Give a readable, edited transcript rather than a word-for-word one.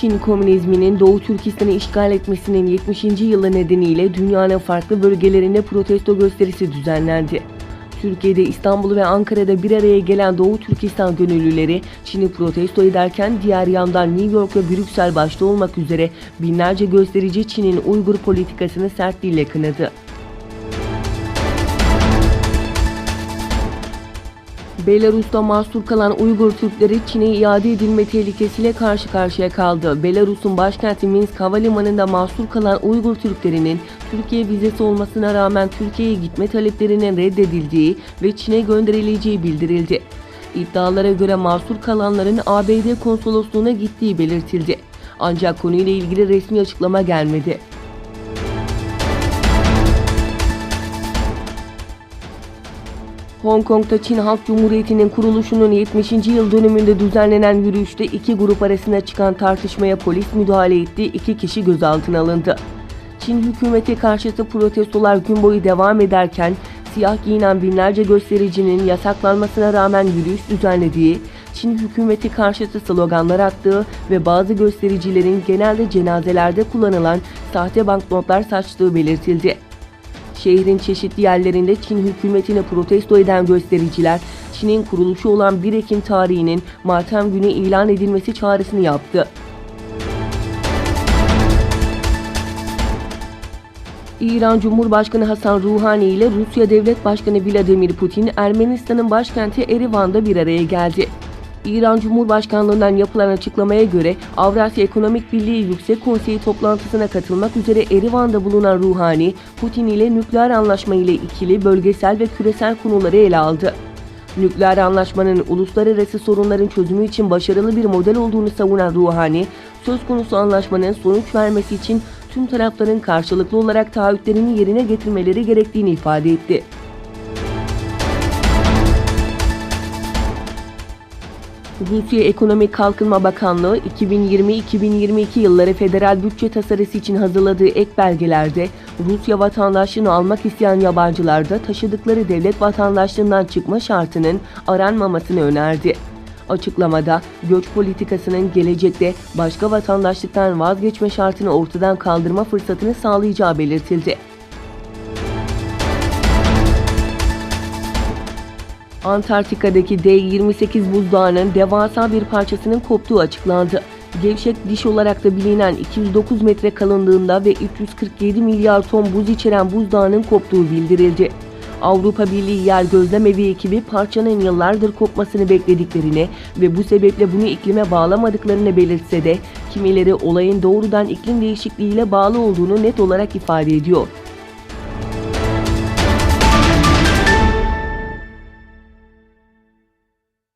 Çin komünizminin Doğu Türkistan'ı işgal etmesinin 70. yılı nedeniyle dünyanın farklı bölgelerinde protesto gösterisi düzenlendi. Türkiye'de, İstanbul ve Ankara'da bir araya gelen Doğu Türkistan gönüllüleri Çin'i protesto ederken diğer yandan New York ve Brüksel başta olmak üzere binlerce gösterici Çin'in Uygur politikasını sert dille kınadı. Belarus'ta mahsur kalan Uygur Türkleri Çin'e iade edilme tehlikesiyle karşı karşıya kaldı. Belarus'un başkenti Minsk Havalimanı'nda mahsur kalan Uygur Türklerinin Türkiye vizesi olmasına rağmen Türkiye'ye gitme taleplerinin reddedildiği ve Çin'e gönderileceği bildirildi. İddialara göre mahsur kalanların ABD konsolosluğuna gittiği belirtildi. Ancak konuyla ilgili resmi açıklama gelmedi. Hong Kong'da Çin Halk Cumhuriyeti'nin kuruluşunun 70. yıl dönümünde düzenlenen yürüyüşte iki grup arasında çıkan tartışmaya polis müdahale etti, 2 kişi gözaltına alındı. Çin hükümeti karşıtı protestolar gün boyu devam ederken siyah giyinen binlerce göstericinin yasaklanmasına rağmen yürüyüş düzenlediği, Çin hükümeti karşıtı sloganlar attığı ve bazı göstericilerin genelde cenazelerde kullanılan sahte banknotlar saçtığı belirtildi. Şehrin çeşitli yerlerinde Çin hükümetini protesto eden göstericiler, Çin'in kuruluşu olan 1 Ekim tarihinin Matem Günü ilan edilmesi çağrısını yaptı. İran Cumhurbaşkanı Hasan Ruhani ile Rusya Devlet Başkanı Vladimir Putin, Ermenistan'ın başkenti Erivan'da bir araya geldi. İran Cumhurbaşkanlığından yapılan açıklamaya göre Avrasya Ekonomik Birliği Yüksek Konseyi toplantısına katılmak üzere Erivan'da bulunan Ruhani, Putin ile nükleer anlaşma ile ikili, bölgesel ve küresel konuları ele aldı. Nükleer anlaşmanın uluslararası sorunların çözümü için başarılı bir model olduğunu savunan Ruhani, söz konusu anlaşmanın sonuç vermesi için tüm tarafların karşılıklı olarak taahhütlerini yerine getirmeleri gerektiğini ifade etti. Rusya Ekonomik Kalkınma Bakanlığı 2020-2022 yılları federal bütçe tasarısı için hazırladığı ek belgelerde Rusya vatandaşlığını almak isteyen yabancılarda taşıdıkları devlet vatandaşlığından çıkma şartının aranmamasını önerdi. Açıklamada göç politikasının gelecekte başka vatandaşlıktan vazgeçme şartını ortadan kaldırma fırsatını sağlayacağı belirtildi. Antarktika'daki D28 buzdağının devasa bir parçasının koptuğu açıklandı. Gevşek diş olarak da bilinen 209 metre kalınlığında ve 347 milyar ton buz içeren buzdağının koptuğu bildirildi. Avrupa Birliği Yer Gözlemevi ekibi parçanın yıllardır kopmasını beklediklerini ve bu sebeple bunu iklime bağlamadıklarını belirtse de kimileri olayın doğrudan iklim değişikliğiyle bağlı olduğunu net olarak ifade ediyor.